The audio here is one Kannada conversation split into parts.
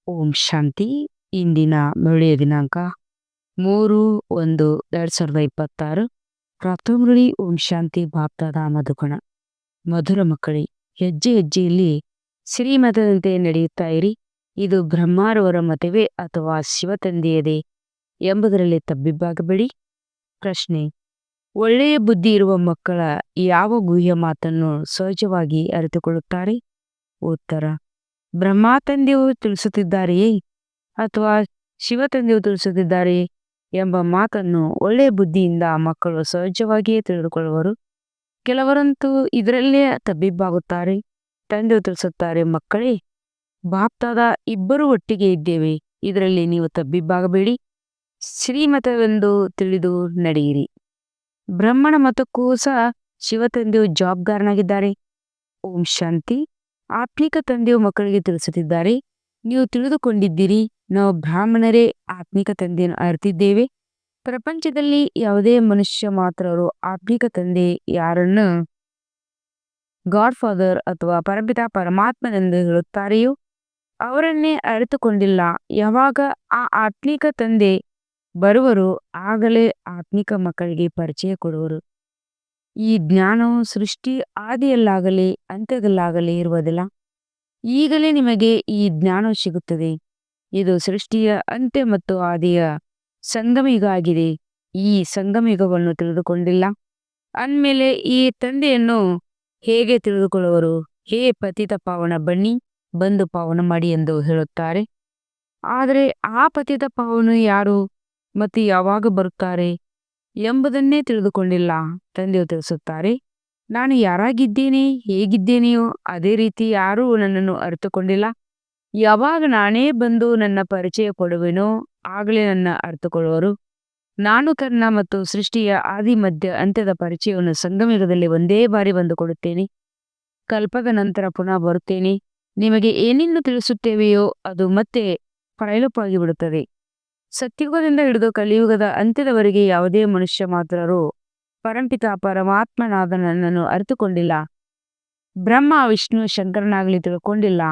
ಓಂ ಶಾಂತಿ. ಇಂದಿನ ಮುರಳಿಯ ದಿನಾಂಕ 3/1/2026. ಪ್ರಾತಃಮುರಳಿ ಓಂ ಶಾಂತಿ ಬಾಪ್ದಾದ ಮಧುಗುಣ. ಮಧುರ ಮಕ್ಕಳೇ, ಹೆಜ್ಜೆ ಹೆಜ್ಜೆಯಲ್ಲಿ ಶ್ರೀಮತದಂತೆ ನಡೆಯುತ್ತಾ ಇರಿ. ಇದು ಬ್ರಹ್ಮಾರವರ ಮತವೇ ಅಥವಾ ಶಿವತಂದೆಯದೇ ಎಂಬುದರಲ್ಲಿ ತಬ್ಬಿಬ್ಬಾಗಬೇಡಿ. ಪ್ರಶ್ನೆ: ಒಳ್ಳೆಯ ಬುದ್ಧಿ ಇರುವ ಮಕ್ಕಳ ಯಾವ ಗುಹ್ಯ ಮಾತನ್ನು ಸಹಜವಾಗಿ ಅರಿತುಕೊಳ್ಳುತ್ತಾರೆ? ಉತ್ತರ: ಬ್ರಹ್ಮ ತಂದೆಯು ತಿಳಿಸುತ್ತಿದ್ದಾರೆಯೇ ಅಥವಾ ಶಿವತಂದೆಯು ತಿಳಿಸುತ್ತಿದ್ದಾರೆಯೇ ಎಂಬ ಮಾತನ್ನು ಒಳ್ಳೆಯ ಬುದ್ಧಿಯಿಂದ ಮಕ್ಕಳು ಸಹಜವಾಗಿಯೇ ತಿಳಿದುಕೊಳ್ಳುವರು. ಕೆಲವರಂತೂ ಇದರಲ್ಲೇ ತಬ್ಬಿಬ್ಬಾಗುತ್ತಾರೆ. ತಂದೆಯು ತಿಳಿಸುತ್ತಾರೆ, ಮಕ್ಕಳೇ, ಬಾಪ್ದಾದ ಇಬ್ಬರು ಒಟ್ಟಿಗೆ ಇದ್ದೇವೆ, ಇದರಲ್ಲಿ ನೀವು ತಬ್ಬಿಬ್ಬಾಗಬೇಡಿ, ಶ್ರೀಮತವೆಂದು ತಿಳಿದು ನಡೆಯಿರಿ. ಬ್ರಹ್ಮಣ ಮತಕ್ಕೂ ಸಹ ಶಿವತಂದೆಯು ಜವಾಬ್ದಾರನಾಗಿದ್ದಾರೆ. ಓಂ ಶಾಂತಿ. ಆತ್ಮಿಕ ತಂದೆಯು ಮಕ್ಕಳಿಗೆ ತಿಳಿಸುತ್ತಿದ್ದಾರೆ, ನೀವು ತಿಳಿದುಕೊಂಡಿದ್ದೀರಿ, ನಾವು ಬ್ರಾಹ್ಮಣರೇ ಆತ್ಮಿಕ ತಂದೆಯನ್ನು ಅರಿತಿದ್ದೇವೆ. ಪ್ರಪಂಚದಲ್ಲಿ ಯಾವುದೇ ಮನುಷ್ಯ ಮಾತ್ರರು ಆತ್ಮಿಕ ತಂದೆ ಯಾರನ್ನು ಗಾಡ್ ಫಾದರ್ ಅಥವಾ ಪರಪಿತ ಪರಮಾತ್ಮನೆಂದು ಹೇಳುತ್ತಾರೆಯೋ ಅವರನ್ನೇ ಅರಿತುಕೊಂಡಿಲ್ಲ. ಯಾವಾಗ ಆ ಆತ್ಮಿಕ ತಂದೆ ಬರುವರು ಆಗಲೇ ಆತ್ಮಿಕ ಮಕ್ಕಳಿಗೆ ಪರಿಚಯ ಕೊಡುವರು. ಈ ಜ್ಞಾನವು ಸೃಷ್ಟಿ ಆದಿಯಲ್ಲಾಗಲಿ ಅಂತ್ಯದಲ್ಲಾಗಲಿ ಇರುವುದಿಲ್ಲ. ಈಗಲೇ ನಿಮಗೆ ಈ ಜ್ಞಾನವು ಸಿಗುತ್ತದೆ. ಇದು ಸೃಷ್ಟಿಯ ಅಂತ್ಯ ಮತ್ತು ಆದಿಯ ಸಂಗಮಯುಗ ಆಗಿದೆ. ಈ ಸಂಗಮಯುಗವನ್ನು ತಿಳಿದುಕೊಂಡಿಲ್ಲ ಅಂದಮೇಲೆ ಈ ತಂದೆಯನ್ನು ಹೇಗೆ ತಿಳಿದುಕೊಳ್ಳುವರು? ಹೇ ಪತಿತ ಪಾವನ, ಬನ್ನಿ, ಬಂದು ಪಾವನ ಮಾಡಿ ಎಂದು ಹೇಳುತ್ತಾರೆ. ಆದರೆ ಆ ಪತಿತ ಪಾವನ ಯಾರು ಮತ್ತು ಯಾವಾಗ ಬರುತ್ತಾರೆ ಎಂಬುದನ್ನೇ ತಿಳಿದುಕೊಂಡಿಲ್ಲ. ತಂದೆಯು ತಿಳಿಸುತ್ತಾರೆ, ನಾನು ಯಾರಾಗಿದ್ದೇನೆ, ಹೇಗಿದ್ದೇನೆಯೋ ಅದೇ ರೀತಿ ಯಾರೂ ನನ್ನನ್ನು ಅರಿತುಕೊಂಡಿಲ್ಲ. ಯಾವಾಗ ನಾನೇ ಬಂದು ನನ್ನ ಪರಿಚಯ ಕೊಡುವೆನೋ ಆಗಲೇ ನನ್ನ ಅರಿತುಕೊಳ್ಳುವರು. ನಾನು ತನ್ನ ಮತ್ತು ಸೃಷ್ಟಿಯ ಆದಿ ಮಧ್ಯ ಅಂತ್ಯದ ಪರಿಚಯವನ್ನು ಸಂಗಮಯುಗದಲ್ಲಿ ಒಂದೇ ಬಾರಿ ಬಂದು ಕೊಡುತ್ತೇನೆ. ಕಲ್ಪದ ನಂತರ ಪುನಃ ಬರುತ್ತೇನೆ. ನಿಮಗೆ ಏನೇನು ತಿಳಿಸುತ್ತೇವೆಯೋ ಅದು ಮತ್ತೆ ಪ್ರೈಲೋಪವಾಗಿ ಬಿಡುತ್ತದೆ. ಸತ್ಯುಗದಿಂದ ಹಿಡಿದು ಕಲಿಯುಗದ ಅಂತ್ಯದವರೆಗೆ ಯಾವುದೇ ಮನುಷ್ಯ ಮಾತ್ರರು ಪರಂಪಿತ ಪರಮಾತ್ಮನಾದ ನನ್ನನ್ನು ಅರಿತುಕೊಂಡಿಲ್ಲ. ಬ್ರಹ್ಮ ವಿಷ್ಣು ಶಂಕರನಾಗಲಿ ತಿಳ್ಕೊಂಡಿಲ್ಲ.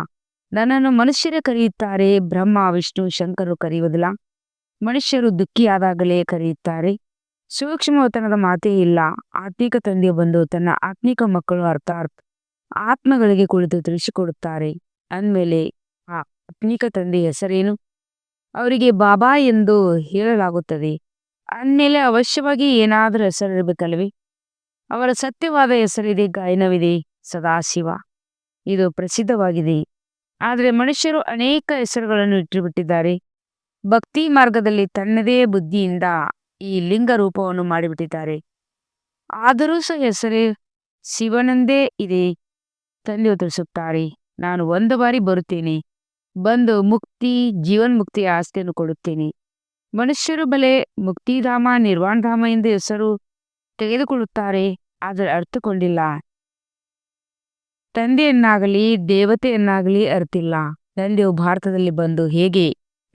ನನ್ನನ್ನು ಮನುಷ್ಯರೇ ಕರೆಯುತ್ತಾರೆ, ಬ್ರಹ್ಮ ವಿಷ್ಣು ಶಂಕರರು ಕರೆಯುವುದಿಲ್ಲ. ಮನುಷ್ಯರು ದುಃಖಿಯಾದಾಗಲೇ ಕರೆಯುತ್ತಾರೆ. ಸೂಕ್ಷ್ಮವತನದ ಮಾತೇ ಇಲ್ಲ. ಆತ್ಮಿಕ ತಂದೆಯು ಬಂದು ತನ್ನ ಆತ್ಮಿಕ ಮಕ್ಕಳು ಅರ್ಥಾತ್ ಆತ್ಮಗಳಿಗೆ ಕುಳಿತು ತಿಳಿಸಿಕೊಡುತ್ತಾರೆ. ಅಂದಮೇಲೆ ಆ ಆತ್ಮಿಕ ತಂದೆಯ ಹೆಸರೇನು? ಅವರಿಗೆ ಬಾಬಾ ಎಂದು ಹೇಳಲಾಗುತ್ತದೆ. ಅಂದಮೇಲೆ ಅವಶ್ಯವಾಗಿ ಏನಾದರೂ ಹೆಸರಿರಬೇಕಲ್ವೇ? ಅವರ ಸತ್ಯವಾದ ಹೆಸರಿದೆ, ಗಾಯನವಿದೆ, ಸದಾಶಿವ. ಇದು ಪ್ರಸಿದ್ಧವಾಗಿದೆ. ಆದರೆ ಮನುಷ್ಯರು ಅನೇಕ ಹೆಸರುಗಳನ್ನು ಇಟ್ಟುಬಿಟ್ಟಿದ್ದಾರೆ. ಭಕ್ತಿ ಮಾರ್ಗದಲ್ಲಿ ತನ್ನದೇ ಬುದ್ಧಿಯಿಂದ ಈ ಲಿಂಗ ರೂಪವನ್ನು ಮಾಡಿಬಿಟ್ಟಿದ್ದಾರೆ. ಆದರೂ ಸಹ ಹೆಸರೇ ಶಿವನಂದೇ ಇದೆ. ತಂದೆಯು ತಿಳಿಸುತ್ತಾರೆ, ನಾನು ಒಂದು ಬಾರಿ ಬರುತ್ತೇನೆ, ಬಂದು ಮುಕ್ತಿ ಜೀವನ್ಮುಕ್ತಿಯ ಆಸ್ತಿಯನ್ನು ಕೊಡುತ್ತೇನೆ. ಮನುಷ್ಯರು ಬಲೆ ಮುಕ್ತಿಧಾಮ ನಿರ್ವಾಣಧಾಮ ಎಂದು ಹೆಸರು ತೆಗೆದುಕೊಳ್ಳುತ್ತಾರೆ, ಆದರೆ ಅರ್ಥಕೊಂಡಿಲ್ಲ. ತಂದೆಯನ್ನಾಗಲಿ ದೇವತೆಯನ್ನಾಗಲಿ ಅರ್ತಿಲ್ಲ. ತಂದೆಯು ಭಾರತದಲ್ಲಿ ಬಂದು ಹೇಗೆ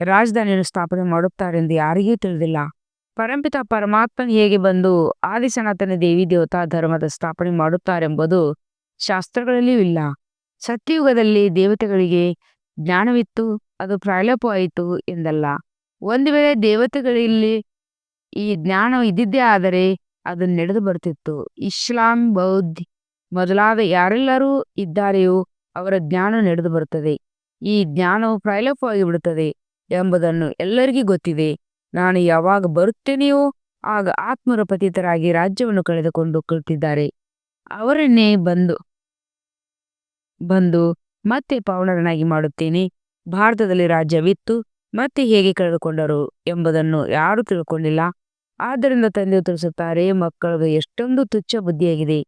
ರಾಜಧಾನಿಯನ್ನು ಸ್ಥಾಪನೆ ಮಾಡುತ್ತಾರೆಂದು ಯಾರಿಗೂ ತಿಳಿದಿಲ್ಲ. ಪರಂಪಿತ ಪರಮಾತ್ಮ ಹೇಗೆ ಬಂದು ಆದಿ ಸನಾತನ ದೇವಿ ದೇವತಾ ಧರ್ಮದ ಸ್ಥಾಪನೆ ಮಾಡುತ್ತಾರೆಂಬುದು ಶಾಸ್ತ್ರಗಳಲ್ಲಿಯೂ ಇಲ್ಲ. ಸತ್ಯಯುಗದಲ್ಲಿ ದೇವತೆಗಳಿಗೆ ಜ್ಞಾನವಿತ್ತು, ಅದು ಪ್ರೈಲೋಪವಾಯಿತು ಎಂದಲ್ಲ. ಒಂದು ವೇಳೆ ದೇವತೆಗಳಲ್ಲಿ ಈ ಜ್ಞಾನ ಇದ್ದಿದ್ದೇ ಆದರೆ ಅದು ನಡೆದು ಬರ್ತಿತ್ತು. ಇಸ್ಲಾಂ, ಬೌದ್ಧ ಮೊದಲಾದ ಯಾರೆಲ್ಲರೂ ಇದ್ದಾರೆಯೋ ಅವರ ಜ್ಞಾನ ನಡೆದು ಬರುತ್ತದೆ. ಈ ಜ್ಞಾನವು ಪ್ರೈಲೋಪವಾಗಿ ಬಿಡುತ್ತದೆ ಎಂಬುದನ್ನು ಎಲ್ಲರಿಗೂ ಗೊತ್ತಿದೆ. ನಾನು ಯಾವಾಗ ಬರುತ್ತೇನೆಯೋ ಆಗ ಆತ್ಮರ ಪತಿತರಾಗಿ ರಾಜ್ಯವನ್ನು ಕಳೆದುಕೊಂಡು ಕುಳಿತಿದ್ದಾರೆ. ಅವರನ್ನೇ ಬಂದು ಮತ್ತೆ ಪಾವನರನ್ನಾಗಿ ಮಾಡುತ್ತೇನೆ. ಭಾರತದಲ್ಲಿ ರಾಜ್ಯವಿತ್ತು, ಮತ್ತೆ ಹೇಗೆ ಕಳೆದುಕೊಂಡರು ಎಂಬುದನ್ನು ಯಾರೂ ತಿಳ್ಕೊಂಡಿಲ್ಲ. ಆದ್ದರಿಂದ ತಂದೆಯು ತಿಳಿಸುತ್ತಾರೆ, ಮಕ್ಕಳಿಗೆ ಎಷ್ಟೊಂದು ತುಚ್ಛ ಬುದ್ಧಿಯಾಗಿದೆ.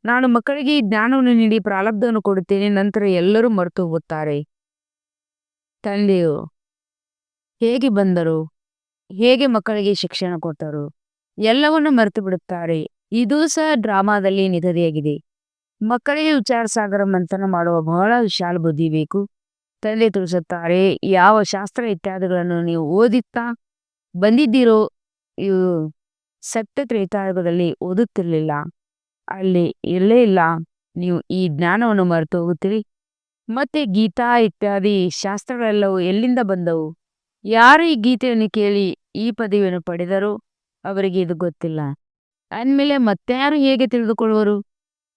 ನಾನು ಮಕ್ಕಳಿಗೆ ಈ ಜ್ಞಾನವನ್ನು ನೀಡಿ ಪ್ರಾರಬ್ಧವನ್ನು ಕೊಡುತ್ತೇನೆ, ನಂತರ ಎಲ್ಲರೂ ಮರೆತು ಹೋಗುತ್ತಾರೆ. ತಂದೆಯು ಹೇಗೆ ಬಂದರು, ಹೇಗೆ ಮಕ್ಕಳಿಗೆ ಶಿಕ್ಷಣ ಕೊಟ್ಟರು ಎಲ್ಲವನ್ನು ಮರೆತು ಬಿಡುತ್ತಾರೆ. ಇದೂ ಸಹ ಡ್ರಾಮಾದಲ್ಲಿ ನಿಗದಿಯಾಗಿದೆ. ಮಕ್ಕಳಿಗೆ ವಿಚಾರ ಸಾಗರ ಮಂಥನ ಮಾಡುವ ಬಹಳ ವಿಶಾಲ ಬುದ್ಧಿ ಬೇಕು. ತಂದೆ ತಿಳಿಸುತ್ತಾರೆ, ಯಾವ ಶಾಸ್ತ್ರ ಇತ್ಯಾದಿಗಳನ್ನು ನೀವು ಓದುತ್ತಾ ಬಂದಿದ್ದೀರೋ ಇವು ಸತ್ಯ ತ್ರೇತಾಯುಗದಲ್ಲಿ ಓದುತ್ತಿರಲಿಲ್ಲ, ಅಲ್ಲಿ ಇರಲೇ ಇಲ್ಲ. ನೀವು ಈ ಜ್ಞಾನವನ್ನು ಮರೆತು ಹೋಗುತ್ತೀರಿ. ಮತ್ತೆ ಗೀತಾ ಇತ್ಯಾದಿ ಶಾಸ್ತ್ರಗಳೆಲ್ಲವೂ ಎಲ್ಲಿಂದ ಬಂದವು? ಯಾರು ಈ ಗೀತೆಯನ್ನು ಕೇಳಿ ಈ ಪದವಿಯನ್ನು ಪಡೆದರೋ ಅವರಿಗೆ ಇದು ಗೊತ್ತಿಲ್ಲ. ಅಂದಮೇಲೆ ಮತ್ಯಾರು ಹೇಗೆ ತಿಳಿದುಕೊಳ್ಳುವರು?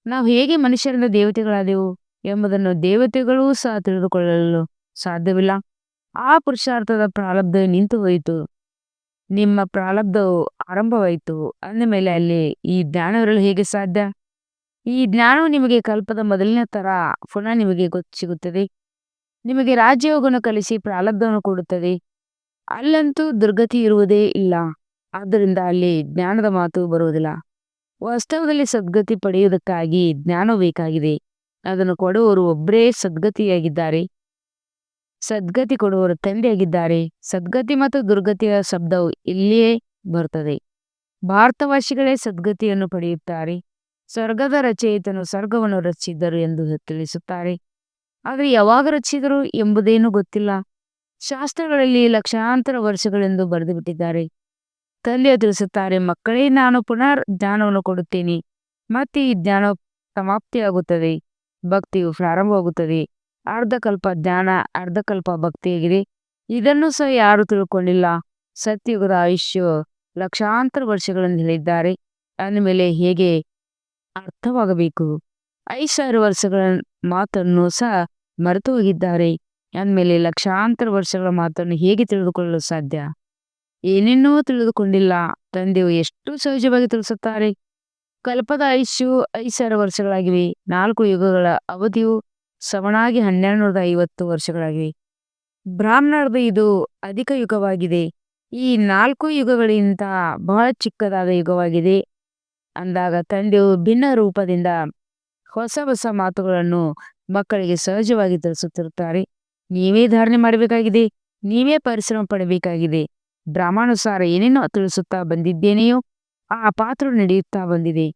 ನಾವು ಹೇಗೆ ಮನುಷ್ಯರಿಂದ ದೇವತೆಗಳಾದೆವು ಎಂಬುದನ್ನು ದೇವತೆಗಳೂ ಸಹ ತಿಳಿದುಕೊಳ್ಳಲು ಸಾಧ್ಯವಿಲ್ಲ. ಆ ಪುರುಷಾರ್ಥದ ಪ್ರಾರಬ್ಧ ನಿಂತು ಹೋಯಿತು. ನಿಮ್ಮ ಪ್ರಾರಬ್ಧವು ಆರಂಭವಾಯಿತು ಅಂದಮೇಲೆ ಅಲ್ಲಿ ಈ ಜ್ಞಾನವಿರಲು ಹೇಗೆ ಸಾಧ್ಯ? ಈ ಜ್ಞಾನವು ನಿಮಗೆ ಕಲ್ಪದ ಮೊದಲಿನ ತರ ಪುನಃ ನಿಮಗೆ ಸಿಗುತ್ತದೆ. ನಿಮಗೆ ರಾಜ್ಯಯೋಗವನ್ನು ಕಲಿಸಿ ಪ್ರಾರಬ್ಧವನ್ನು ಕೊಡುತ್ತದೆ. ಅಲ್ಲಂತೂ ದುರ್ಗತಿ ಇರುವುದೇ ಇಲ್ಲ. ಆದ್ದರಿಂದ ಅಲ್ಲಿ ಜ್ಞಾನದ ಮಾತು ಬರುವುದಿಲ್ಲ. ವಾಸ್ತವದಲ್ಲಿ ಸದ್ಗತಿ ಪಡೆಯುವುದಕ್ಕಾಗಿ ಜ್ಞಾನ ಬೇಕಾಗಿದೆ. ಅದನ್ನು ಕೊಡುವವರು ಒಬ್ಬರೇ ಸದ್ಗತಿಯಾಗಿದ್ದಾರೆ. ಸದ್ಗತಿ ಕೊಡುವವರು ತಂದೆಯಾಗಿದ್ದಾರೆ. ಸದ್ಗತಿ ಮತ್ತು ದುರ್ಗತಿಯ ಶಬ್ದವು ಇಲ್ಲಿಯೇ ಬರುತ್ತದೆ. ಭಾರತವಾಸಿಗಳೇ ಸದ್ಗತಿಯನ್ನು ಪಡೆಯುತ್ತಾರೆ. ಸ್ವರ್ಗದ ರಚಯಿತನು ಸ್ವರ್ಗವನ್ನು ರಚಿಸಿದರು ಎಂದು ತಿಳಿಸುತ್ತಾರೆ. ಆದರೆ ಯಾವಾಗ ರಚಿಸಿದರು ಎಂಬುದೇನು ಗೊತ್ತಿಲ್ಲ. ಶಾಸ್ತ್ರಗಳಲ್ಲಿ ಲಕ್ಷಾಂತರ ವರ್ಷಗಳೆಂದು ಬರೆದು ಬಿಟ್ಟಿದ್ದಾರೆ. ತಂದೆಯು ತಿಳಿಸುತ್ತಾರೆ, ಮಕ್ಕಳೇ, ನಾನು ಪುನರ್ ಜ್ಞಾನವನ್ನು ಕೊಡುತ್ತೇನೆ. ಮತ್ತೆ ಈ ಜ್ಞಾನ ಸಮಾಪ್ತಿಯಾಗುತ್ತದೆ. ಭಕ್ತಿಯು ಪ್ರಾರಂಭವಾಗುತ್ತದೆ. ಅರ್ಧಕಲ್ಪ ಜ್ಞಾನ, ಅರ್ಧಕಲ್ಪ ಭಕ್ತಿಯಾಗಿದೆ. ಇದನ್ನು ಸಹ ಯಾರು ತಿಳ್ಕೊಂಡಿಲ್ಲ. ಸತ್ಯುಗದ ಆಯುಷ್ಯ ಲಕ್ಷಾಂತರ ವರ್ಷಗಳನ್ನು ಹೇಳಿದ್ದಾರೆ. ಅಂದಮೇಲೆ ಹೇಗೆ ಅರ್ಥವಾಗಬೇಕು? 5,000 ವರ್ಷಗಳ ಮಾತನ್ನು ಸಹ ಮರೆತು ಹೋಗಿದ್ದಾರೆ. ಅಂದಮೇಲೆ ಲಕ್ಷಾಂತರ ವರ್ಷಗಳ ಮಾತನ್ನು ಹೇಗೆ ತಿಳಿದುಕೊಳ್ಳಲು ಸಾಧ್ಯ? ಏನೇನೋ ತಿಳಿದುಕೊಂಡಿಲ್ಲ. ತಂದೆಯು ಎಷ್ಟು ಸಹಜವಾಗಿ ತಿಳಿಸುತ್ತಾರೆ. ಕಲ್ಪದ ಆಯುಷ್ಯವು 5,000 ವರ್ಷಗಳಾಗಿವೆ. 4 ಯುಗಗಳ ಅವಧಿಯು ಸಮನಾಗಿ 1250 ವರ್ಷಗಳಾಗಿವೆ. ಬ್ರಾಹ್ಮಣರದು ಇದು ಅಧಿಕ ಯುಗವಾಗಿದೆ. ಈ 4 ಯುಗಗಳಿಗಿಂತ ಬಹಳ ಚಿಕ್ಕದಾದ ಯುಗವಾಗಿದೆ ಅಂದಾಗ ತಂದೆಯು ಭಿನ್ನ ರೂಪದಿಂದ ಹೊಸ ಹೊಸ ಮಾತುಗಳನ್ನು ಮಕ್ಕಳಿಗೆ ಸಹಜವಾಗಿ ತಿಳಿಸುತ್ತಿರುತ್ತಾರೆ. ನೀವೇ ಧಾರಣೆ ಮಾಡಬೇಕಾಗಿದೆ. ನೀವೇ ಪರಿಶ್ರಮ ಪಡಬೇಕಾಗಿದೆ. ಬ್ರಾಹ್ಮಣಾನುಸಾರ ಏನೇನೋ ತಿಳಿಸುತ್ತಾ ಬಂದಿದ್ದೇನೆಯೋ ಆ ಪಾತ್ರ ನಡೆಯುತ್ತಾ ಬಂದಿದೆ.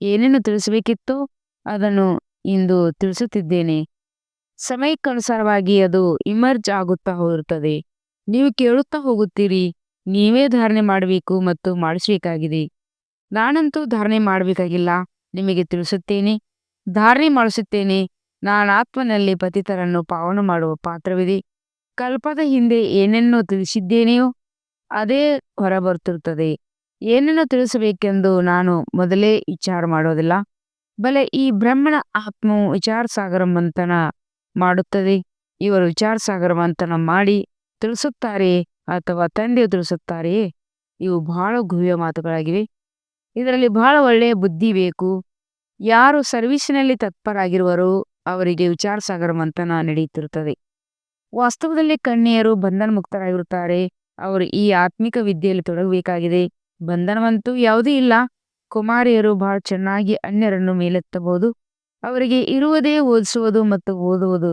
ಏನೇನು ತಿಳಿಸಬೇಕಿತ್ತೋ ಅದನ್ನು ಇಂದು ತಿಳಿಸುತ್ತಿದ್ದೇನೆ. ಸಮಯಕ್ಕನುಸಾರವಾಗಿ ಅದು ಇಮರ್ಜ್ ಆಗುತ್ತಾ ಹೋಗುತ್ತದೆ. ನೀವು ಕೇಳುತ್ತಾ ಹೋಗುತ್ತೀರಿ. ನೀವೇ ಧಾರಣೆ ಮಾಡಬೇಕು ಮತ್ತು ಮಾಡಿಸಬೇಕಾಗಿದೆ. ನಾನಂತೂ ಧಾರಣೆ ಮಾಡಬೇಕಾಗಿಲ್ಲ. ನಿಮಗೆ ತಿಳಿಸುತ್ತೇನೆ, ಧಾರಣೆ ಮಾಡಿಸುತ್ತೇನೆ. ನಾನು ಆತ್ಮನಲ್ಲಿ ಪತಿತರನ್ನು ಪಾವನ ಮಾಡುವ ಪಾತ್ರವಿದೆ. ಕಲ್ಪದ ಹಿಂದೆ ಏನನ್ನೋ ತಿಳಿಸಿದ್ದೇನೆಯೋ ಅದೇ ಹೊರಬರುತ್ತಿರುತ್ತದೆ. ಏನನ್ನು ತಿಳಿಸಬೇಕೆಂದು ನಾನು ಮೊದಲೇ ವಿಚಾರ ಮಾಡೋದಿಲ್ಲ. ಬಲೆ ಈ ಬ್ರಹ್ಮಣ ಆತ್ಮವು ವಿಚಾರ ಸಾಗರ ಮಂಥನ ಮಾಡುತ್ತದೆ. ಇವರು ವಿಚಾರ ಸಾಗರ ಮಂಥನ ಮಾಡಿ ತಿಳಿಸುತ್ತಾರೆ ಅಥವಾ ತಂದೆಯು ತಿಳಿಸುತ್ತಾರೆಯೇ? ಇವು ಬಹಳ ಗುಹ್ಯ ಮಾತುಗಳಾಗಿವೆ. ಇದರಲ್ಲಿ ಬಹಳ ಒಳ್ಳೆಯ ಬುದ್ಧಿ ಬೇಕು. ಯಾರು ಸರ್ವೀಸಿನಲ್ಲಿ ತತ್ಪರಾಗಿರುವರೋ ಅವರಿಗೆ ವಿಚಾರ ಸಾಗರ ಮಂಥನ ನಡೆಯುತ್ತಿರುತ್ತದೆ. ವಾಸ್ತವದಲ್ಲಿ ಕನ್ಯೆಯರು ಬಂಧನ ಮುಕ್ತರಾಗಿರುತ್ತಾರೆ. ಅವರು ಈ ಆತ್ಮಿಕ ವಿದ್ಯೆಯಲ್ಲಿ ತೊಡಗಬೇಕಾಗಿದೆ. ಬಂಧನವಂತೂ ಯಾವುದೂ ಇಲ್ಲ. ಕುಮಾರಿಯರು ಬಹಳ ಚೆನ್ನಾಗಿ ಅನ್ಯರನ್ನು ಮೇಲೆತ್ತಬಹುದು. ಅವರಿಗೆ ಇರುವುದೇ ಓದಿಸುವುದು ಮತ್ತು ಓದುವುದು.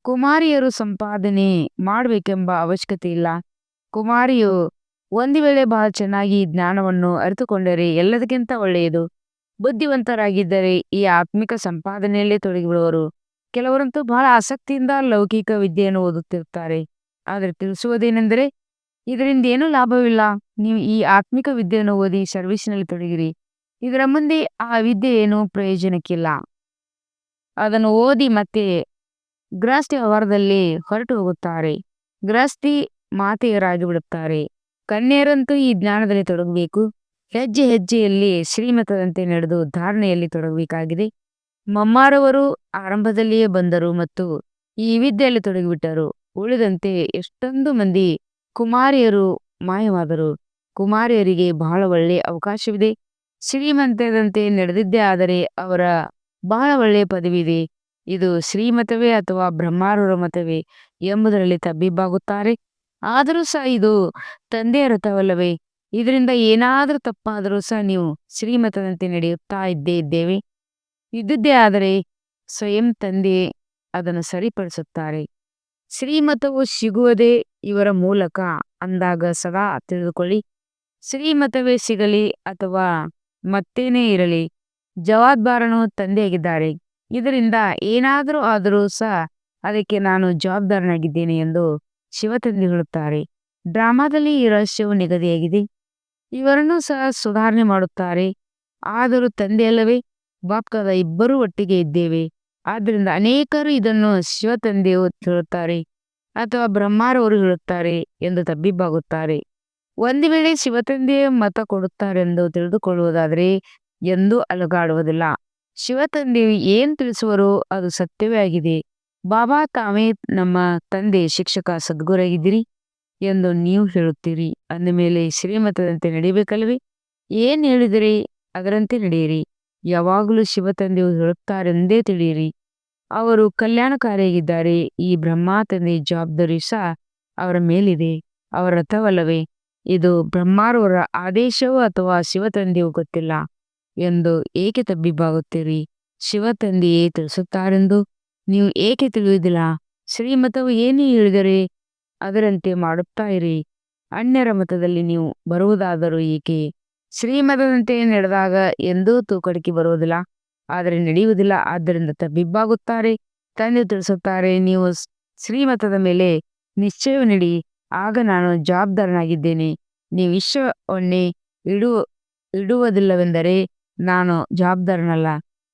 ಕುಮಾರಿಯರು ಸಂಪಾದನೆ ಮಾಡಬೇಕೆಂಬ ಅವಶ್ಯಕತೆ ಇಲ್ಲ. ಕುಮಾರಿಯು ಒಂದು ವೇಳೆ ಬಹಳ ಚೆನ್ನಾಗಿ ಜ್ಞಾನವನ್ನು ಅರಿತುಕೊಂಡರೆ ಎಲ್ಲದಕ್ಕಿಂತ ಒಳ್ಳೆಯದು. ಬುದ್ಧಿವಂತರಾಗಿದ್ದರೆ ಈ ಆತ್ಮಿಕ ಸಂಪಾದನೆಯಲ್ಲೇ ತೊಡಗಿಬಿಡುವರು. ಕೆಲವರಂತೂ ಬಹಳ ಆಸಕ್ತಿಯಿಂದ ಲೌಕಿಕ ವಿದ್ಯೆಯನ್ನು ಓದುತ್ತಿರುತ್ತಾರೆ. ಆದರೆ ತಿಳಿಸುವುದೇನೆಂದರೆ ಇದರಿಂದ ಏನೂ ಲಾಭವಿಲ್ಲ. ನೀವು ಈ ಆತ್ಮಿಕ ವಿದ್ಯೆಯನ್ನು ಓದಿ ಸರ್ವೀಸಿನಲ್ಲಿ ತೊಡಗಿರಿ. ಇದರ ಮುಂದೆ ಆ ವಿದ್ಯೆ ಏನೂ ಪ್ರಯೋಜನಕ್ಕಿಲ್ಲ. ಅದನ್ನು ಓದಿ ಮತ್ತೆ ಗೃಹಸ್ಥಿ ವ್ಯವಹಾರದಲ್ಲಿ ಹೊರಟು ಹೋಗುತ್ತಾರೆ. ಗೃಹಸ್ಥಿ ಮಾತೆಯರಾಗಿ ಬಿಡುತ್ತಾರೆ. ಕನ್ಯೆಯರಂತೂ ಈ ಜ್ಞಾನದಲ್ಲಿ ತೊಡಗಬೇಕು. ಹೆಜ್ಜೆ ಹೆಜ್ಜೆಯಲ್ಲಿ ಶ್ರೀಮತದಂತೆ ನಡೆದು ಧಾರಣೆಯಲ್ಲಿ ತೊಡಗಬೇಕಾಗಿದೆ. ಮಮ್ಮಾರವರು ಆರಂಭದಲ್ಲಿಯೇ ಬಂದರು ಮತ್ತು ಈ ವಿದ್ಯೆಯಲ್ಲಿ ತೊಡಗಿಬಿಟ್ಟರು. ಉಳಿದಂತೆ ಎಷ್ಟೊಂದು ಮಂದಿ ಕುಮಾರಿಯರು ಮಾಯವಾದರು. ಕುಮಾರಿಯರಿಗೆ ಬಹಳ ಒಳ್ಳೆಯ ಅವಕಾಶವಿದೆ. ಶ್ರೀಮಂತದಂತೆ ನಡೆದಿದ್ದೇ ಆದರೆ ಅವರ ಬಹಳ ಒಳ್ಳೆಯ ಪದವಿ ಇದೆ. ಇದು ಶ್ರೀಮತವೇ ಅಥವಾ ಬ್ರಹ್ಮಾರೂಢ ಮತವೇ ಎಂಬುದರಲ್ಲಿ ತಬ್ಬಿಬ್ಬಾಗುತ್ತಾರೆ. ಆದರೂ ಸಹ ಇದು ತಂದೆಯ ರಥವಲ್ಲವೇ? ಇದರಿಂದ ಏನಾದರೂ ತಪ್ಪಾದರೂ ಸಹ ನೀವು ಶ್ರೀಮತದಂತೆ ನಡೆಯುತ್ತಾ ಇದ್ದೇವೆ. ಇದ್ದಿದ್ದೇ ಆದರೆ ಸ್ವಯಂ ತಂದೆ ಅದನ್ನು ಸರಿಪಡಿಸುತ್ತಾರೆ. ಶ್ರೀಮತವು ಸಿಗುವುದೇ ಇವರ ಮೂಲಕ ಅಂದಾಗ ಸದಾ ತಿಳಿದುಕೊಳ್ಳಿ. ಶ್ರೀಮತವೇ ಸಿಗಲಿ ಅಥವಾ ಮತ್ತೇನೇ ಇರಲಿ, ಜವಾಬ್ದಾರನು ತಂದೆಯಾಗಿದ್ದಾರೆ. ಇದರಿಂದ ಏನಾದರೂ ಆದರೂ ಸಹ ಅದಕ್ಕೆ ನಾನು ಜವಾಬ್ದಾರನಾಗಿದ್ದೇನೆ ಎಂದು ಶಿವತಂದೆ ಹೇಳುತ್ತಾರೆ. ಡ್ರಾಮಾದಲ್ಲಿ ಈ ರಹಸ್ಯವು ನಿಗದಿಯಾಗಿದೆ. ಇವರನ್ನು ಸಹ ಸುಧಾರಣೆ ಮಾಡುತ್ತಾರೆ. ಆದರೂ ತಂದೆಯಲ್ಲವೇ? ಬಾಪ್ತಾದ ಇಬ್ಬರೂ ಒಟ್ಟಿಗೆ ಇದ್ದೇವೆ. ಆದ್ದರಿಂದ ಅನೇಕರು ಇದನ್ನು ಶಿವತಂದೆಯು ಹೇಳುತ್ತಾರೆ ಅಥವಾ ಬ್ರಹ್ಮಾರವರು ಹೇಳುತ್ತಾರೆ ಎಂದು ತಬ್ಬಿಬ್ಬಾಗುತ್ತಾರೆ. ಒಂದು ವೇಳೆ ಶಿವತಂದೆಯೇ ಮತ ಕೊಡುತ್ತಾರೆಂದು ತಿಳಿದುಕೊಳ್ಳುವುದಾದರೆ ಎಂದೂ ಅಲುಗಾಡುವುದಿಲ್ಲ. ಶಿವತಂದೆಯು ಏನು ತಿಳಿಸುವರೋ ಅದು ಸತ್ಯವೇ ಆಗಿದೆ. ಬಾಬಾ ತಾವೇ ನಮ್ಮ ತಂದೆ ಶಿಕ್ಷಕ ಸದ್ಗುರಾಗಿದ್ದೀರಿ ಎಂದು ನೀವು ಹೇಳುತ್ತೀರಿ. ಅಂದಮೇಲೆ ಶ್ರೀಮತದಂತೆ ನಡೆಯಬೇಕಲ್ವೇ? ಏನು ಹೇಳಿದಿರಿ ಅದರಂತೆ ನಡೆಯಿರಿ. ಯಾವಾಗಲೂ ಶಿವತಂದೆಯು ಹೇಳುತ್ತಾರೆಂದೇ ತಿಳಿಯಿರಿ. ಅವರು ಕಲ್ಯಾಣಕಾರಿಯಾಗಿದ್ದಾರೆ. ಈ ಬ್ರಹ್ಮ ತಂದೆಯ ಜವಾಬ್ದಾರಿಯು ಸಹ ಅವರ ಮೇಲಿದೆ. ಅವರ ರಥವಲ್ಲವೇ? ಇದು ಬ್ರಹ್ಮಾರವರ ಆದೇಶವೋ ಅಥವಾ ಶಿವತಂದೆಯೂ ಗೊತ್ತಿಲ್ಲ ಎಂದು ಏಕೆ ತಬ್ಬಿಬ್ಬಾಗುತ್ತೀರಿ? ಶಿವತಂದೆಯೇ ತಿಳಿಸುತ್ತಾರೆಂದು ನೀವು ಏಕೆ ತಿಳಿಯುವುದಿಲ್ಲ? ಶ್ರೀಮತವು ಏನು ಹೇಳಿದರೆ ಅದರಂತೆ ಮಾಡುತ್ತಾ ಇರಿ. ಅನ್ಯರ ಮತದಲ್ಲಿ ನೀವು ಬರುವುದಾದರೂ ಏಕೆ? ಶ್ರೀಮತದಂತೆ ನಡೆದಾಗ ಎಂದೂ ತೂಕಡಿಕೆ ಬರುವುದಿಲ್ಲ, ಆದರೆ ನಡೆಯುವುದಿಲ್ಲ. ಆದ್ದರಿಂದ ತಬ್ಬಿಬ್ಬಾಗುತ್ತಾರೆ. ತಂದೆ ತಿಳಿಸುತ್ತಾರೆ, ನೀವು ಶ್ರೀಮತದ ಮೇಲೆ ನಿಶ್ಚಯ ನೀಡಿ, ಆಗ ನಾನು ಜವಾಬ್ದಾರನಾಗಿದ್ದೇನೆ. ನೀವು ವಿಶ್ವವನ್ನೇ ಇಡುವುದಿಲ್ಲವೆಂದರೆ ನಾನು ಜವಾಬ್ದಾರನಲ್ಲ.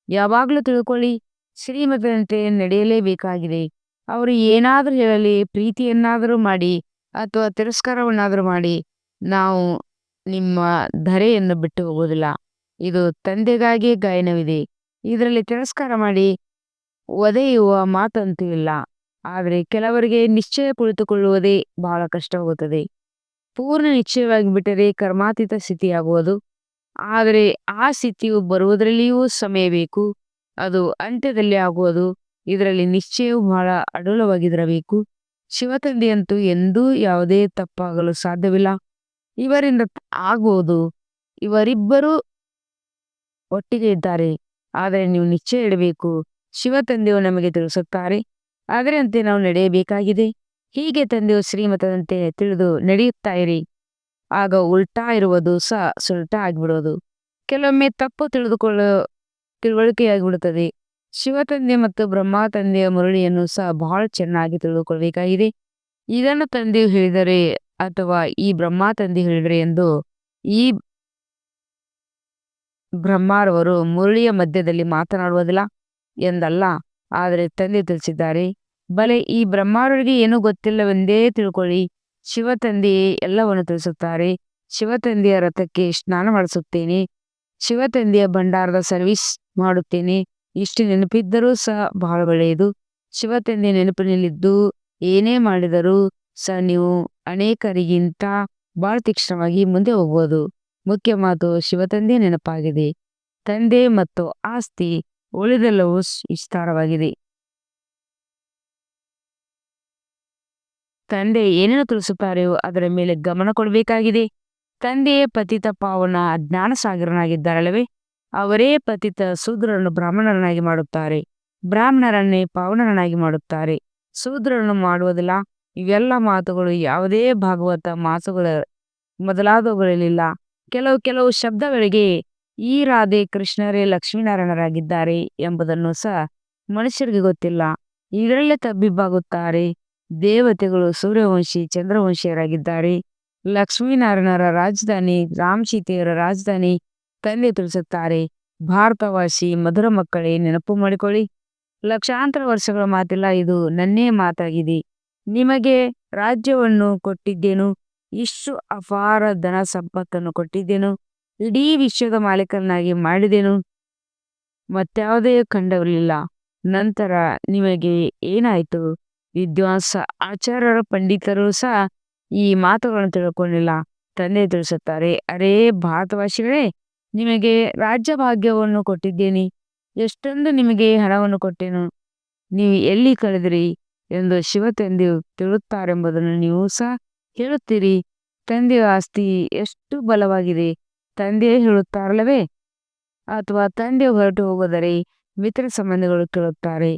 ಯಾವಾಗಲೂ ತಿಳ್ಕೊಳ್ಳಿ, ಶ್ರೀಮತದಂತೆ ನಡೆಯಲೇಬೇಕಾಗಿದೆ. ಅವರು ಏನಾದರೂ ಹೇಳಲಿ, ಪ್ರೀತಿಯನ್ನಾದರೂ ಮಾಡಿ ಅಥವಾ ತಿರಸ್ಕಾರವನ್ನಾದರೂ ಮಾಡಿ, ನಾವು ನಿಮ್ಮ ಧರೆಯನ್ನು ಬಿಟ್ಟು ಹೋಗುವುದಿಲ್ಲ. ಇದು ತಂದೆಗಾಗಿ ಗಾಯನವಿದೆ. ಇದರಲ್ಲಿ ತಿರಸ್ಕಾರ ಮಾಡಿ ಒದೆಯುವ ಮಾತಂತೂ ಇಲ್ಲ. ಆದರೆ ಕೆಲವರಿಗೆ ನಿಶ್ಚಯ ಕುಳಿತುಕೊಳ್ಳುವುದೇ ಬಹಳ ಕಷ್ಟವಾಗುತ್ತದೆ. ಪೂರ್ಣ ನಿಶ್ಚಯವಾಗಿ ಬಿಟ್ಟರೆ ಕರ್ಮಾತೀತ ಸ್ಥಿತಿಯಾಗುವುದು. ಆದರೆ ಆ ಸ್ಥಿತಿಯು ಬರುವುದರಲ್ಲಿಯೂ ಸಮಯ ಬೇಕು. ಅದು ಅಂತ್ಯದಲ್ಲಿ ಆಗುವುದು. ಇದರಲ್ಲಿ ನಿಶ್ಚಯವು ಬಹಳ ಅಡೂಲವಾಗಿರಬೇಕು. ಶಿವತಂದೆಯಂತೂ ಎಂದೂ ಯಾವುದೇ ತಪ್ಪಾಗಲು ಸಾಧ್ಯವಿಲ್ಲ. ಇವರಿಂದ ಆಗುವುದು. ಇವರಿಬ್ಬರೂ ಒಟ್ಟಿಗೆ ಇದ್ದಾರೆ. ಆದರೆ ನೀವು ನಿಶ್ಚಯ ಇಡಬೇಕು. ಶಿವತಂದೆಯು ನಮಗೆ ತಿಳಿಸುತ್ತಾರೆ, ಅದರಂತೆ ನಾವು ನಡೆಯಬೇಕಾಗಿದೆ. ಹೀಗೆ ತಂದೆಯು ಶ್ರೀಮತದಂತೆ ತಿಳಿದು ನಡೆಯುತ್ತಾ ಇರಿ. ಆಗ ಉಲ್ಟಾ ಇರುವುದು ಸಹ ಸುಲ್ಟಾ ಆಗಿಬಿಡುವುದು. ಕೆಲವೊಮ್ಮೆ ತಪ್ಪು ತಿಳುವಳಿಕೆಯಾಗಿಬಿಡುತ್ತದೆ. ಶಿವತಂದೆ ಮತ್ತು ಬ್ರಹ್ಮ ತಂದೆಯ ಮುರಳಿಯನ್ನು ಸಹ ಬಹಳ ಚೆನ್ನಾಗಿ ತಿಳಿದುಕೊಳ್ಳಬೇಕಾಗಿದೆ. ಇದನ್ನು ತಂದೆಯು ಹೇಳಿದರೆ ಅಥವಾ ಈ ಬ್ರಹ್ಮ ತಂದೆ ಹೇಳಿದರೆ ಎಂದು ಈ ಬ್ರಹ್ಮಾರವರು ಮುರಳಿಯ ಮಧ್ಯದಲ್ಲಿ ಮಾತನಾಡುವುದಿಲ್ಲ ಎಂದಲ್ಲ, ಆದರೆ ತಂದೆ ತಿಳಿಸಿದ್ದಾರೆ. ಬಲೆ ಈ ಬ್ರಹ್ಮಾರವರಿಗೆ ಏನೂ ಗೊತ್ತಿಲ್ಲವೆಂದೇ ತಿಳ್ಕೊಳ್ಳಿ. ಶಿವತಂದೆಯೇ ಎಲ್ಲವನ್ನು ತಿಳಿಸುತ್ತಾರೆ. ಶಿವತಂದೆಯ ರಥಕ್ಕೆ ಸ್ನಾನ ಮಾಡಿಸುತ್ತೇನೆ. ಶಿವತಂದೆಯ ಭಂಡಾರದ ಸರ್ವಿಸ್ ಮಾಡುತ್ತೇನೆ. ಇಷ್ಟು ನೆನಪಿದ್ದರೂ ಸಹ ಬಹಳ ಒಳ್ಳೆಯದು. ಶಿವತಂದೆಯ ನೆನಪಿನಲ್ಲಿದ್ದು ಏನೇ ಮಾಡಿದರೂ ಸಹ ನೀವು ಅನೇಕರಿಗಿಂತ ಬಹಳ ತೀಕ್ಷ್ಣವಾಗಿ ಮುಂದೆ ಹೋಗ್ಬೋದು. ಮುಖ್ಯ ಮಾತು ಶಿವತಂದೆಯ ನೆನಪಾಗಿದೆ. ತಂದೆ ಮತ್ತು ಆಸ್ತಿ ಉಳಿದೆಲ್ಲವೂ ವಿಸ್ತಾರವಾಗಿದೆ. ತಂದೆ ಏನೇನು ತಿಳಿಸುತ್ತಾರೆಯೋ ಅದರ ಮೇಲೆ ಗಮನ ಕೊಡಬೇಕಾಗಿದೆ. ತಂದೆಯೇ ಪತಿತ ಪಾವನ ಜ್ಞಾನ ಸಾಗರನಾಗಿದ್ದಾರಲ್ಲವೇ? ಅವರೇ ಪತಿತ ಶೂದ್ರರನ್ನು ಬ್ರಾಹ್ಮಣರನ್ನಾಗಿ ಮಾಡುತ್ತಾರೆ. ಬ್ರಾಹ್ಮಣರನ್ನೇ ಪಾವನರನ್ನಾಗಿ ಮಾಡುತ್ತಾರೆ. ಶೂದ್ರರನ್ನು ಮಾಡುವುದಿಲ್ಲ. ಇವೆಲ್ಲ ಮಾತುಗಳು ಯಾವುದೇ ಭಾಗವತ ಮಾತುಗಳ ಮೊದಲಾದವುಗಳಲ್ಲಿಲ್ಲ. ಕೆಲವು ಶಬ್ದಗಳಿಗೆ ಈ ರಾಧೆ ಕೃಷ್ಣರೇ ಲಕ್ಷ್ಮೀನಾರಾಯಣರಾಗಿದ್ದಾರೆ ಎಂಬುದನ್ನು ಸಹ ಮನುಷ್ಯರಿಗೆ ಗೊತ್ತಿಲ್ಲ. ಇದರಲ್ಲೇ ತಬ್ಬಿಬ್ಬಾಗುತ್ತಾರೆ. ದೇವತೆಗಳು ಸೂರ್ಯವಂಶಿ ಚಂದ್ರವಂಶಿಯರಾಗಿದ್ದಾರೆ. ಲಕ್ಷ್ಮೀನಾರಾಯಣರ ರಾಜಧಾನಿ ರಾಮ್ ಸೀತೆಯರ ರಾಜಧಾನಿ ತಂದೆ ತಿಳಿಸುತ್ತಾರೆ. ಭಾರತವಾಸಿ ಮಧುರ ಮಕ್ಕಳೇ, ನೆನಪು ಮಾಡಿಕೊಳ್ಳಿ, ಲಕ್ಷಾಂತರ ವರ್ಷಗಳ ಮಾತಿಲ್ಲ, ಇದು ನನ್ನೇ ಮಾತಾಗಿದೆ. ನಿಮಗೆ ರಾಜ್ಯವನ್ನು ಕೊಟ್ಟಿದ್ದೇನು, ಇಷ್ಟು ಅಪಾರ ಧನ ಸಂಪತ್ತನ್ನು ಕೊಟ್ಟಿದ್ದೇನು, ಇಡೀ ವಿಶ್ವದ ಮಾಲೀಕನಾಗಿ ಮಾಡಿದೆನು, ಮತ್ಯಾವುದೇ ಖಂಡವಿರಲಿಲ್ಲ. ನಂತರ ನಿಮಗೆ ಏನಾಯಿತು? ವಿದ್ವಾಂಸ ಆಚಾರ್ಯರ ಪಂಡಿತರು ಸಹ ಈ ಮಾತುಗಳನ್ನು ತಿಳ್ಕೊಂಡಿಲ್ಲ. ತಂದೆ ತಿಳಿಸುತ್ತಾರೆ, ಅರೇ ಭಾರತವಾಸಿಗಳೇ, ನಿಮಗೆ ರಾಜ್ಯ ಭಾಗ್ಯವನ್ನು ಕೊಟ್ಟಿದ್ದೇನೆ. ಎಷ್ಟೊಂದು ನಿಮಗೆ ಹಣವನ್ನು ಕೊಟ್ಟೆನು, ನೀವು ಎಲ್ಲಿ ಕಳೆದಿರಿ ಎಂದು ಶಿವತಂದೆಯು ತಿಳುತ್ತಾರೆಂಬುದನ್ನು ನೀವು ಸಹ ಹೇಳುತ್ತೀರಿ. ತಂದೆಯ ಆಸ್ತಿ ಎಷ್ಟು ಬಲವಾಗಿದೆ. ತಂದೆಯೇ ಹೇಳುತ್ತಾರಲ್ಲವೇ? ಅಥವಾ ತಂದೆಯು ಹೊರಟು ಹೋಗೋದರೆ ಮಿತ್ರ ಸಂಬಂಧಿಗಳು ಕೇಳುತ್ತಾರೆ,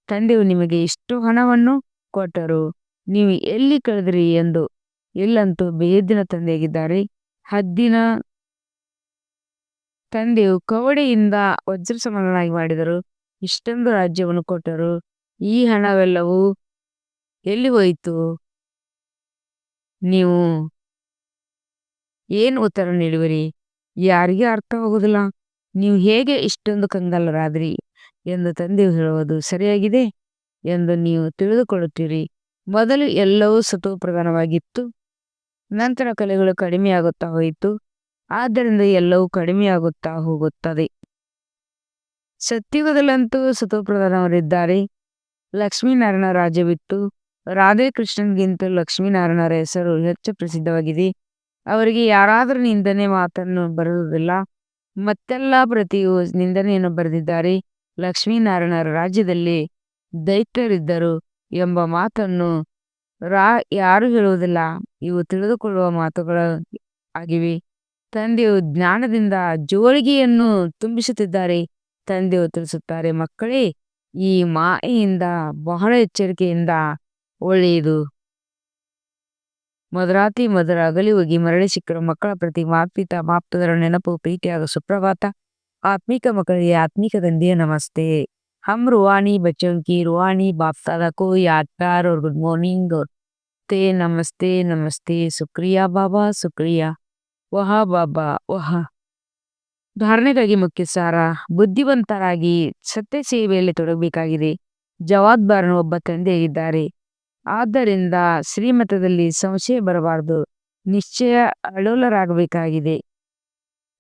ತಂದೆಯು ನಿಮಗೆ ಇಷ್ಟು ಹಣವನ್ನು ಕೊಟ್ಟರು, ನೀವು ಎಲ್ಲಿ ಕಳೆದಿರಿ ಎಂದು. ಇಲ್ಲಂತೂ ಬೇದಿನ ತಂದೆಯಾಗಿದ್ದಾರೆ. ಹದ್ದಿನ ತಂದೆಯು ಕವಡೆಯಿಂದ ವಜ್ರ ಸಮಾನನಾಗಿ ಮಾಡಿದರು. ಇಷ್ಟೊಂದು ರಾಜ್ಯವನ್ನು ಕೊಟ್ಟರು. ಈ ಹಣವೆಲ್ಲವೂ ಎಲ್ಲಿ ಹೋಯಿತು? ನೀವು ಏನು ಉತ್ತರ ನೀಡುವಿರಿ? ಯಾರಿಗೆ ಅರ್ಥವಾಗುವುದಿಲ್ಲ. ನೀವು ಹೇಗೆ ಇಷ್ಟೊಂದು ಕಂಗಾಲರಾದ್ರಿ? ಎಂದು ತಂದೆಯು ಹೇಳುವುದು ಸರಿಯಾಗಿದೆ ಎಂದು ನೀವು ತಿಳಿದುಕೊಳ್ಳುತ್ತೀರಿ. ಮೊದಲು ಎಲ್ಲವೂ ಸತೋಪ್ರಧಾನವಾಗಿತ್ತು, ನಂತರ ಕಲೆಗಳು ಕಡಿಮೆಯಾಗುತ್ತಾ ಹೋಯಿತು, ಆದ್ದರಿಂದ ಎಲ್ಲವೂ ಕಡಿಮೆಯಾಗುತ್ತಾ ಹೋಗುತ್ತದೆ. ಸತ್ಯುಗದಲ್ಲಂತೂ ಸತೋಪ್ರಧಾನವರಿದ್ದಾರೆ. ಲಕ್ಷ್ಮೀನಾರಾಯಣ ರಾಜ್ಯವಿತ್ತು. ರಾಧೆ ಕೃಷ್ಣನ್ಗಿಂತ ಲಕ್ಷ್ಮೀನಾರಾಯಣರ ಹೆಸರು ಹೆಚ್ಚು ಪ್ರಸಿದ್ಧವಾಗಿದೆ. ಅವರಿಗೆ ಯಾರಾದರೂ ನಿಂದನೆ ಮಾತನ್ನು ಬರೆಯುವುದಿಲ್ಲ. ಮತ್ತೆಲ್ಲ ಪ್ರತಿಯು ನಿಂದನೆಯನ್ನು ಬರೆದಿದ್ದಾರೆ. ಲಕ್ಷ್ಮೀನಾರಾಯಣರ ರಾಜ್ಯದಲ್ಲಿ ದೈತ್ಯರಿದ್ದರು ಎಂಬ ಮಾತನ್ನು ಯಾರು ಹೇಳುವುದಿಲ್ಲ. ಇವು ತಿಳಿದುಕೊಳ್ಳುವ ಮಾತುಗಳು ಆಗಿವೆ. ತಂದೆಯು ಜ್ಞಾನದಿಂದ ಜೋಳಿಗೆಯನ್ನು ತುಂಬಿಸುತ್ತಿದ್ದಾರೆ. ತಂದೆಯು ತಿಳಿಸುತ್ತಾರೆ, ಮಕ್ಕಳೇ, ಈ ಮಾಯೆಯಿಂದ ಬಹಳ ಎಚ್ಚರಿಕೆಯಿಂದ ಒಳ್ಳೆಯದು. ಮಧುರಾತಿ ಮಧುರ ಅಗಲಿ ಹೋಗಿ ಮರಳಿ ಸಿಕ್ಕರು ಮಕ್ಕಳ ಪ್ರತಿ ಮಾತ್ಪಿತ ಮಾಪ್ತದರ ನೆನಪು ಪ್ರೀತಿಯಾದ ಸುಪ್ರಭಾತ. ಆತ್ಮಿಕ ಮಕ್ಕಳಿಗೆ ಆತ್ಮಿಕ ತಂದೆಯ ನಮಸ್ತೆ. हम रूहानी बच्चों की रूहानी बाप दादा को याद प्यार और गुड मॉर्निंग और नमस्ते नमस्ते शुक्रिया बाबा शुक्रिया वह बाबा वह. ಧಾರಣೆಗಾಗಿ ಮುಖ್ಯ ಸಾರ. ಬುದ್ಧಿವಂತರಾಗಿ ಸತ್ಯ ಸೇವೆಯಲ್ಲಿ ತೊಡಗಬೇಕಾಗಿದೆ. ಜವಾಬ್ದಾರನು ಒಬ್ಬ ತಂದೆಯಾಗಿದ್ದಾರೆ. ಆದ್ದರಿಂದ ಶ್ರೀಮತದಲ್ಲಿ ಸಂಶಯ ಬರಬಾರದು. ನಿಶ್ಚಯ ಅಡೋಲರಾಗಬೇಕಾಗಿದೆ.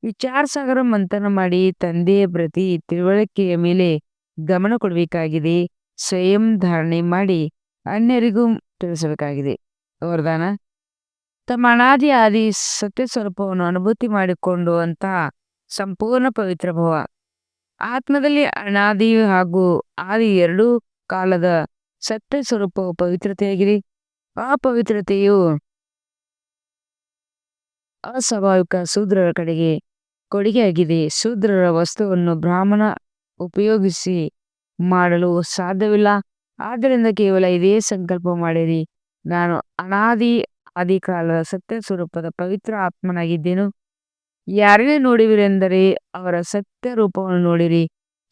ವಿಚಾರಸಾಗರ ಮಂಥನ ಮಾಡಿ ತಂದೆಯ ಪ್ರತಿ ತಿಳುವಳಿಕೆಯ ಮೇಲೆ ಗಮನ ಕೊಡಬೇಕಾಗಿದೆ. ಸ್ವಯಂ ಧಾರಣೆ ಮಾಡಿ ಅನ್ಯರಿಗೂ ತಿಳಿಸಬೇಕಾಗಿದೆ. ವರದಾನ: ತಮ್ಮ ಅನಾದಿ ಆದಿ ಸತ್ಯ ಸ್ವರೂಪವನ್ನು ಅನುಭೂತಿ ಮಾಡಿಕೊಂಡು ಅಂತ ಸಂಪೂರ್ಣ ಪವಿತ್ರ ಭವ. ಆತ್ಮದಲ್ಲಿ ಅನಾದಿ ಹಾಗೂ ಆದಿ ಎರಡೂ ಕಾಲದ ಸತ್ಯ ಸ್ವರೂಪವು ಪವಿತ್ರತೆಯಾಗಿದೆ. ಆ ಪವಿತ್ರತೆಯು ಅಸ್ವಾಭಾವಿಕ ಶೂದ್ರರ ಕಡೆಗೆ ಕೊಡುಗೆಯಾಗಿದೆ. ಶೂದ್ರರ ವಸ್ತುವನ್ನು ಬ್ರಾಹ್ಮಣ ಉಪಯೋಗಿಸಿ ಮಾಡಲು ಸಾಧ್ಯವಿಲ್ಲ. ಆದ್ದರಿಂದ ಕೇವಲ ಇದೇ ಸಂಕಲ್ಪ ಮಾಡಿರಿ: ನಾನು ಅನಾದಿ ಆದಿಕಾಲದ ಸತ್ಯ ಸ್ವರೂಪದ ಪವಿತ್ರ ಆತ್ಮನಾಗಿದ್ದೇನು. ಯಾರನ್ನೇ ನೋಡುವಿರೆಂದರೆ ಅವರ ಸತ್ಯ ರೂಪವನ್ನು ನೋಡಿರಿ.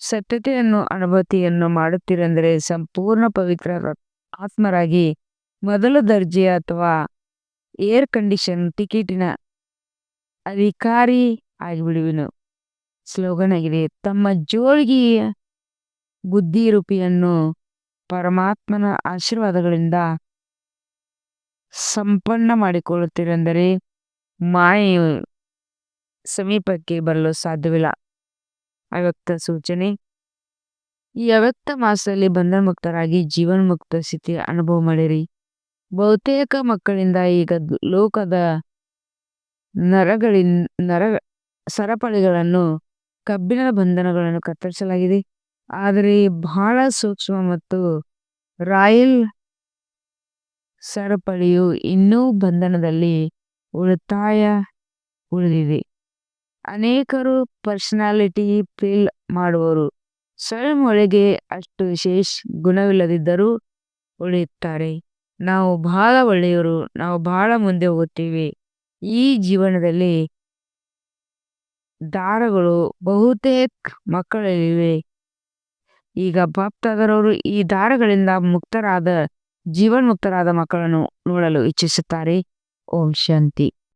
ಸತ್ಯತೆಯನ್ನು ಅನುಭೂತಿಯನ್ನು ಮಾಡುತ್ತೀರೆಂದರೆ ಸಂಪೂರ್ಣ ಪವಿತ್ರ ಆತ್ಮರಾಗಿ ಮೊದಲ ದರ್ಜೆಯ ಅಥವಾ ಏರ್ ಕಂಡೀಷನ್ ಟಿಕೆಟಿನ ಅಧಿಕಾರಿ ಆಗಿಬಿಡುವೆನು. ಸ್ಲೋಗನ್ ಆಗಿದೆ: ತಮ್ಮ ಜೋಳಿಗೆಯ ಬುದ್ಧಿರೂಪಿಯನ್ನು ಪರಮಾತ್ಮನ ಆಶೀರ್ವಾದಗಳಿಂದ ಸಂಪನ್ನ ಮಾಡಿಕೊಳ್ಳುತ್ತೀರೆಂದರೆ ಮಾಯೆಯು ಸಮೀಪಕ್ಕೆ ಬರಲು ಸಾಧ್ಯವಿಲ್ಲ. ಅವ್ಯಕ್ತ ಸೂಚನೆ: ಈ ಅವ್ಯಕ್ತ ಮಾಸದಲ್ಲಿ ಬಂಧನಮುಕ್ತರಾಗಿ ಜೀವನ್ಮುಕ್ತ ಸ್ಥಿತಿ ಅನುಭವ ಮಾಡಿರಿ. ಬಹುತೇಕ ಮಕ್ಕಳಿಂದ ಈಗ ಲೋಕದ ಸರಪಳಿಗಳನ್ನು ಕಬ್ಬಿಣದ ಬಂಧನಗಳನ್ನು ಕತ್ತರಿಸಲಾಗಿದೆ. ಆದರೆ ಬಹಳ ಸೂಕ್ಷ್ಮ ಮತ್ತು ರಾಯಲ್ ಸರಪಳಿಯು ಇನ್ನೂ ಬಂಧನದಲ್ಲಿ ಉಳಿದಿದೆ. ಅನೇಕರು ಪರ್ಸನಾಲಿಟಿ ಫೇಲ್ ಮಾಡುವರು. ಸ್ವಯಂ ಒಳಗೆ ಅಷ್ಟು ವಿಶೇಷ ಗುಣವಿಲ್ಲದಿದ್ದರೂ ಉಳಿಯುತ್ತಾರೆ. ನಾವು ಬಹಳ ಒಳ್ಳೆಯವರು, ನಾವು ಬಹಳ ಮುಂದೆ ಹೋಗುತ್ತೇವೆ. ಈ ಜೀವನದಲ್ಲಿ ದಾರಗಳು ಬಹುತೇಕ ಮಕ್ಕಳಲ್ಲಿವೆ. ಈಗ ಬಾಪ್ತಾದರವರು ಈ ದಾರಗಳಿಂದ ಮುಕ್ತರಾದ ಜೀವನ್ಮುಕ್ತರಾದ ಮಕ್ಕಳನ್ನು ನೋಡಲು ಇಚ್ಛಿಸುತ್ತಾರೆ. ಓಂ ಶಾಂತಿ.